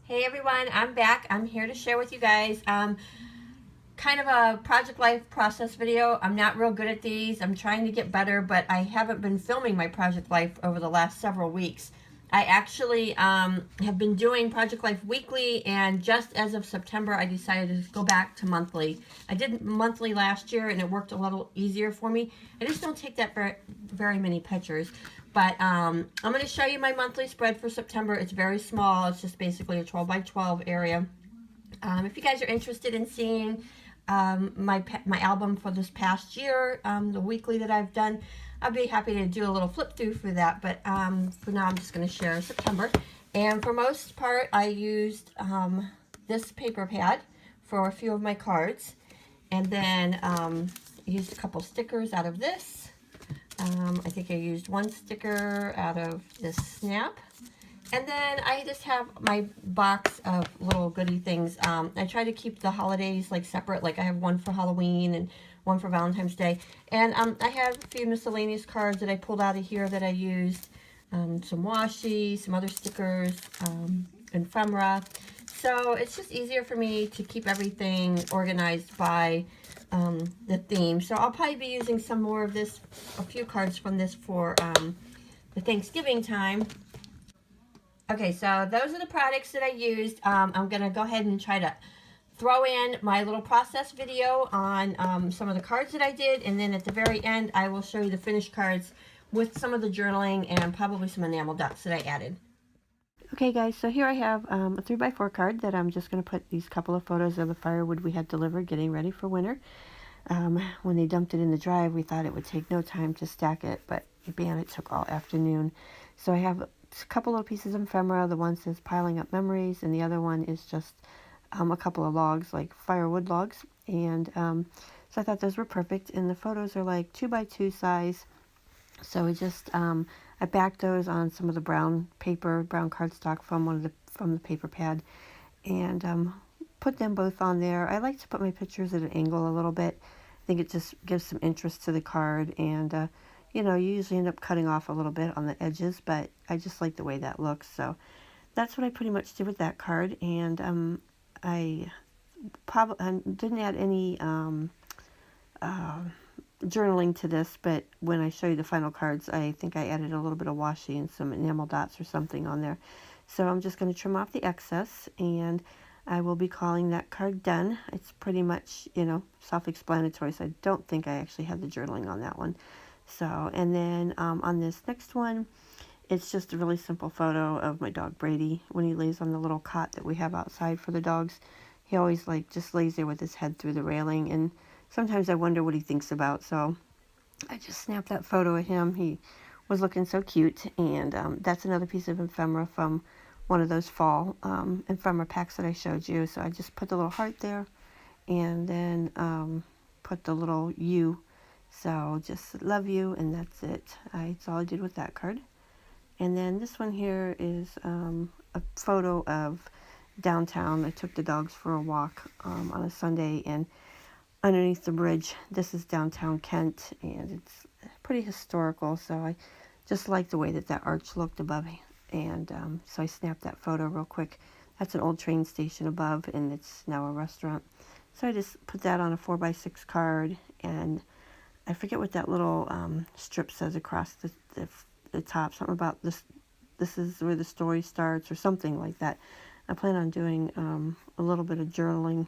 Hey everyone, I'm back. I'm here to share with you guys kind of a project life process video. I'm not real good at these. I'm trying to get better, but I haven't been filming my project life over the last several weeks. I actually have been doing project life weekly, and just as of September I decided to go back to monthly. I did monthly last year and it worked a little easier for me. I just don't take that very many pictures. But I'm going to show you my monthly spread for September. It's very small. It's just basically a 12 by 12 area. If you guys are interested in seeing my album for this past year, the weekly that I've done, I'd be happy to do a little flip through for that. But for now, I'm just going to share September. And for most part, I used this paper pad for a few of my cards. And then used a couple stickers out of this. I think I used one sticker out of this snap. And then I just have my box of little goodie things. I try to keep the holidays like separate. Like I have one for Halloween and one for Valentine's Day. And I have a few miscellaneous cards that I pulled out of here that I used. Some washi, some other stickers, ephemera. So it's just easier for me to keep everything organized by the theme. So I'll probably be using some more of this, a few cards from this for the Thanksgiving time. Okay, so those are the products that I used. I'm going to go ahead and try to throw in my little process video on some of the cards that I did, and then at the very end I will show you the finished cards with some of the journaling and probably some enamel dots that I added. Okay guys, so here I have a 3x4 card that I'm just going to put these couple of photos of the firewood we had delivered getting ready for winter. When they dumped it in the drive, we thought it would take no time to stack it, but man, it took all afternoon. So I have a couple little pieces of ephemera. The one says piling up memories, and the other one is just a couple of logs, like firewood logs. And so I thought those were perfect, and the photos are like 2x2 size. So we just I backed those on some of the brown paper, brown cardstock from the paper pad, and put them both on there. I like to put my pictures at an angle a little bit. I think it just gives some interest to the card, and you know, you usually end up cutting off a little bit on the edges, but I just like the way that looks. So that's what I pretty much did with that card, and I probably didn't add any journaling to this, but when I show you the final cards, I think I added a little bit of washi and some enamel dots or something on there. So I'm just going to trim off the excess, and I will be calling that card done. It's pretty much, you know, self-explanatory, so I don't think I actually had the journaling on that one. So, and then on this next one, it's just a really simple photo of my dog Brady when he lays on the little cot that we have outside for the dogs. He always like just lays there with his head through the railing, and sometimes I wonder what he thinks about. So I just snapped that photo of him. He was looking so cute, and that's another piece of ephemera from one of those fall ephemera packs that I showed you. So I just put the little heart there, and then put the little U. So just love you, and that's it. That's all I did with that card. And then this one here is a photo of downtown. I took the dogs for a walk on a Sunday, and underneath the bridge, this is downtown Kent, and it's pretty historical. So I just like the way that that arch looked above, and so I snapped that photo real quick. That's an old train station above, and it's now a restaurant. So I just put that on a 4x6 card, and I forget what that little strip says across the top. Something about this is where the story starts, or something like that. I plan on doing a little bit of journaling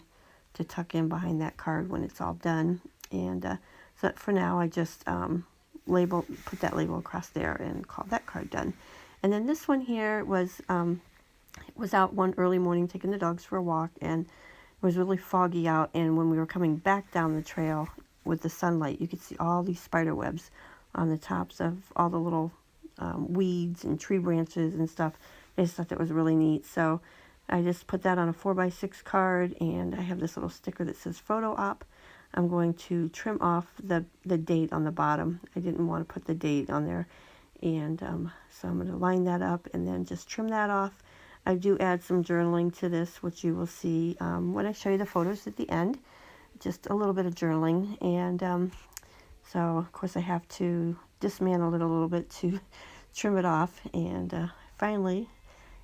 to tuck in behind that card when it's all done. And so for now, I just put that label across there and call that card done. And then this one here was out one early morning taking the dogs for a walk, and it was really foggy out. And when we were coming back down the trail with the sunlight, you could see all these spider webs on the tops of all the little weeds and tree branches and stuff. I just thought that was really neat. So I just put that on a 4x6 card, and I have this little sticker that says photo op. I'm going to trim off the date on the bottom. I didn't want to put the date on there, and so I'm going to line that up and then just trim that off. I do add some journaling to this, which you will see when I show you the photos at the end. Just a little bit of journaling, and so of course I have to dismantle it a little bit to trim it off, and finally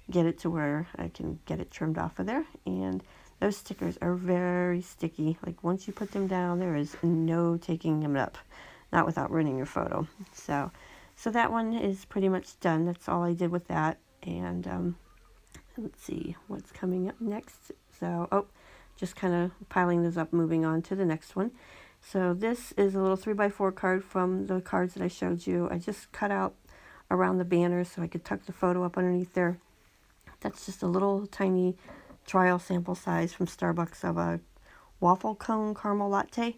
get it to where I can get it trimmed off of there. And those stickers are very sticky. Like once you put them down, there is no taking them up, not without ruining your photo. So that one is pretty much done. That's all I did with that. And let's see what's coming up next. So, just kind of piling those up, moving on to the next one. So this is a little 3x4 card from the cards that I showed you. I just cut out around the banner so I could tuck the photo up underneath there. That's just a little tiny trial sample size from Starbucks of a waffle cone caramel latte.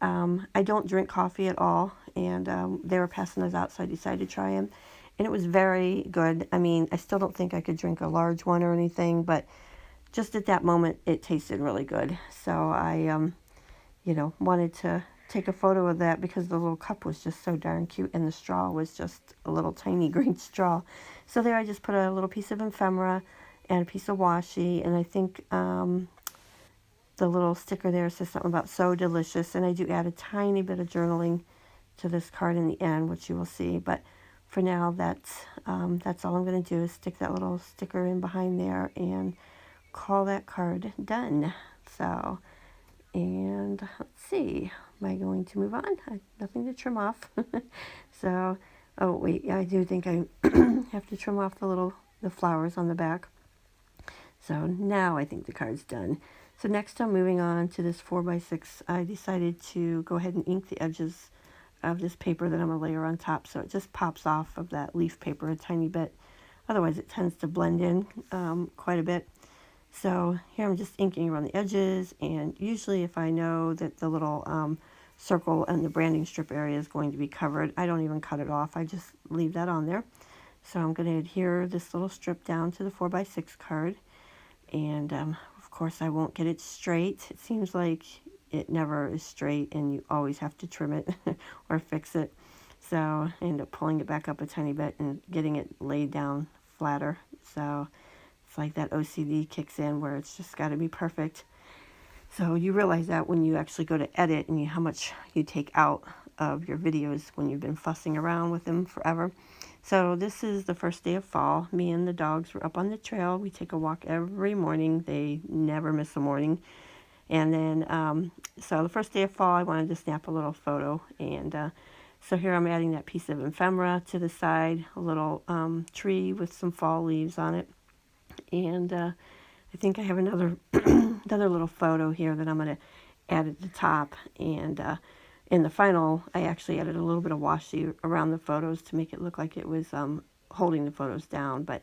I don't drink coffee at all, and they were passing those out, so I decided to try them. And it was very good. I mean, I still don't think I could drink a large one or anything, but just at that moment, it tasted really good. So I, wanted to take a photo of that because the little cup was just so darn cute, and the straw was just a little tiny green straw. So there I just put a little piece of ephemera and a piece of washi, and I think the little sticker there says something about so delicious, and I do add a tiny bit of journaling to this card in the end, which you will see. But for now, that's all I'm going to do is stick that little sticker in behind there and call that card done. So, and let's see, am I going to move on? Nothing to trim off. So, oh wait, yeah, I do think I have to trim off the flowers on the back. So now I think the card's done. So next I'm moving on to this 4x6. I decided to go ahead and ink the edges of this paper that I'm going to layer on top, so it just pops off of that leaf paper a tiny bit. Otherwise it tends to blend in quite a bit. So here I'm just inking around the edges, and usually if I know that the little circle and the branding strip area is going to be covered, I don't even cut it off. I just leave that on there. So I'm going to adhere this little strip down to the 4x6 card, and of course I won't get it straight. It seems like it never is straight, and you always have to trim it or fix it. So I end up pulling it back up a tiny bit and getting it laid down flatter. So it's like that OCD kicks in where it's just got to be perfect. So you realize that when you actually go to edit and how much you take out of your videos when you've been fussing around with them forever. So this is the first day of fall. Me and the dogs were up on the trail. We take a walk every morning. They never miss a morning. And then, so the first day of fall, I wanted to snap a little photo. And so here I'm adding that piece of ephemera to the side, a little tree with some fall leaves on it. And I think I have another another little photo here that I'm going to add at the top. And in the final, I actually added a little bit of washi around the photos to make it look like it was holding the photos down. But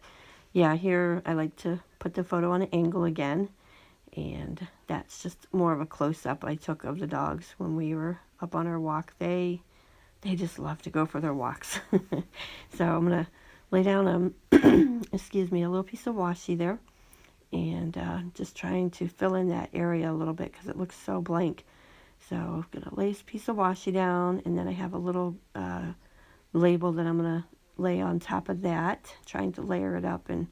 yeah, here I like to put the photo on an angle again. And that's just more of a close-up I took of the dogs when we were up on our walk. They just love to go for their walks. So I'm going to lay down excuse me, a little piece of washi there, and just trying to fill in that area a little bit because it looks so blank. So I'm going to lay a piece of washi down, and then I have a little label that I'm going to lay on top of that, trying to layer it up and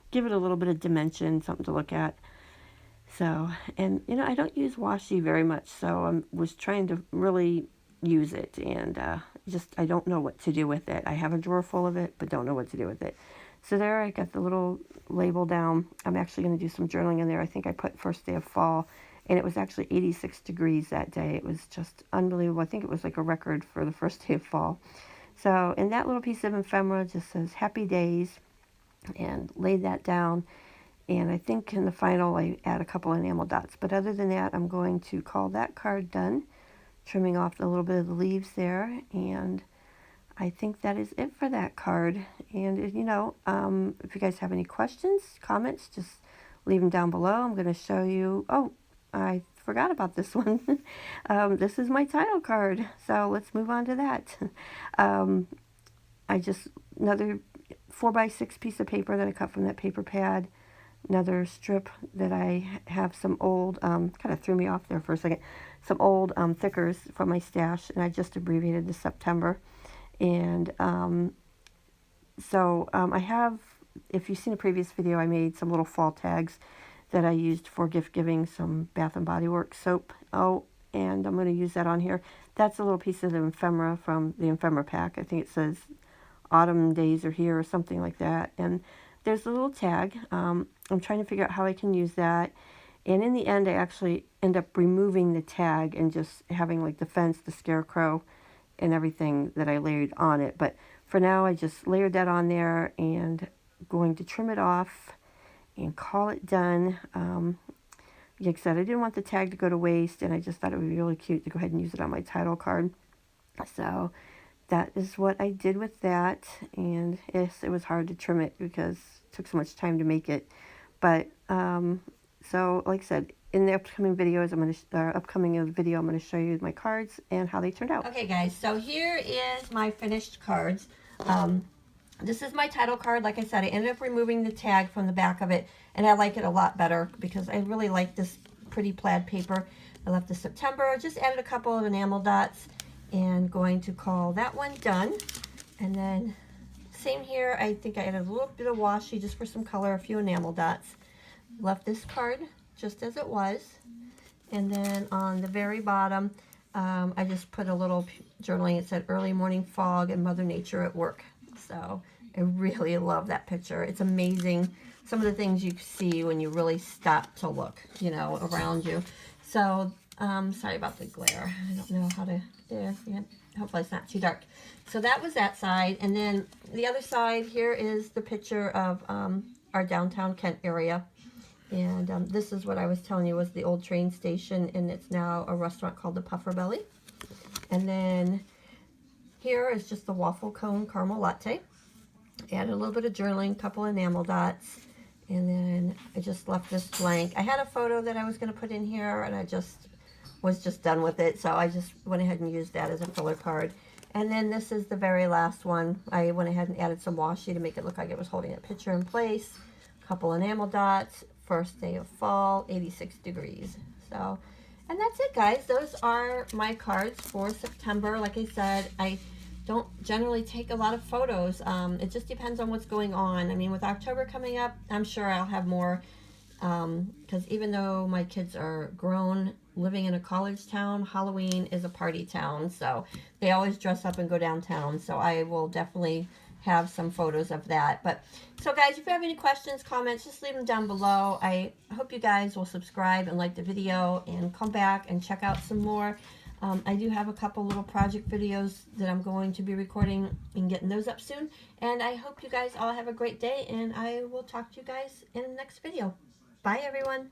give it a little bit of dimension, something to look at. So, and I don't use washi very much, so I was trying to really use it, and I don't know what to do with it. I have a drawer full of it, but don't know what to do with it. So there I got the little label down. I'm actually going to do some journaling in there. I think I put first day of fall, and it was actually 86 degrees that day. It was just unbelievable. I think it was like a record for the first day of fall. So, and that little piece of ephemera just says happy days, and laid that down. And I think in the final I add a couple enamel dots. But other than that, I'm going to call that card done, trimming off a little bit of the leaves there. And I think that is it for that card. And, if you guys have any questions, comments, just leave them down below. I'm going to show you. Oh, I forgot about this one. This is my title card. So let's move on to that. Another 4x6 piece of paper that I cut from that paper pad. Another strip that I have some old, kind of threw me off there for a second, some old thickers from my stash, and I just abbreviated to September. And I have, if you've seen a previous video, I made some little fall tags that I used for gift giving, some Bath and Body Works soap. Oh, and I'm going to use that on here. That's a little piece of the ephemera from the ephemera pack. I think it says Autumn Days Are Here or something like that. And there's a little tag. I'm trying to figure out how I can use that. And in the end, I actually end up removing the tag and just having like the fence, the scarecrow, and everything that I layered on it. But for now, I just layered that on there and going to trim it off and call it done. Like I said, I didn't want the tag to go to waste, and I just thought it would be really cute to go ahead and use it on my title card. So that is what I did with that, and yes, it was hard to trim it because it took so much time to make it. But so like I said, in the upcoming videos, upcoming video, I'm going to show you my cards and how they turned out. Okay, guys, so here is my finished cards. This is my title card. Like I said, I ended up removing the tag from the back of it, and I like it a lot better because I really like this pretty plaid paper. I left the September, just added a couple of enamel dots, and going to call that one done. And then same here, I think I added a little bit of washi just for some color, a few enamel dots. Left this card just as it was. And then on the very bottom, I just put a little journaling. It said early morning fog and Mother Nature at work. So I really love that picture. It's amazing some of the things you see when you really stop to look, you know, around you. So sorry about the glare. I don't know how to, there, yeah, hopefully it's not too dark. So that was that side. And then the other side here is the picture of our downtown Kent area. And this is what I was telling you was the old train station, and it's now a restaurant called the Puffer Belly. And then here is just the waffle cone caramel latte. Added a little bit of journaling, couple enamel dots, and then I just left this blank. I had a photo that I was going to put in here, and I was just done with it, so I just went ahead and used that as a filler card. And then this is the very last one. I went ahead and added some washi to make it look like it was holding a picture in place. Couple enamel dots. First day of fall, 86 degrees. So, and that's it, guys. Those are my cards for September. Like I said, I don't generally take a lot of photos. It just depends on what's going on. I mean, with October coming up, I'm sure I'll have more, because even though my kids are grown, living in a college town, Halloween is a party town, so they always dress up and go downtown. So I will definitely have some photos of that. But so guys, if you have any questions, comments, just leave them down below. I hope you guys will subscribe and like the video and come back and check out some more. I do have a couple little project videos that I'm going to be recording and getting those up soon. And I hope you guys all have a great day, and I will talk to you guys in the next video. Bye, everyone.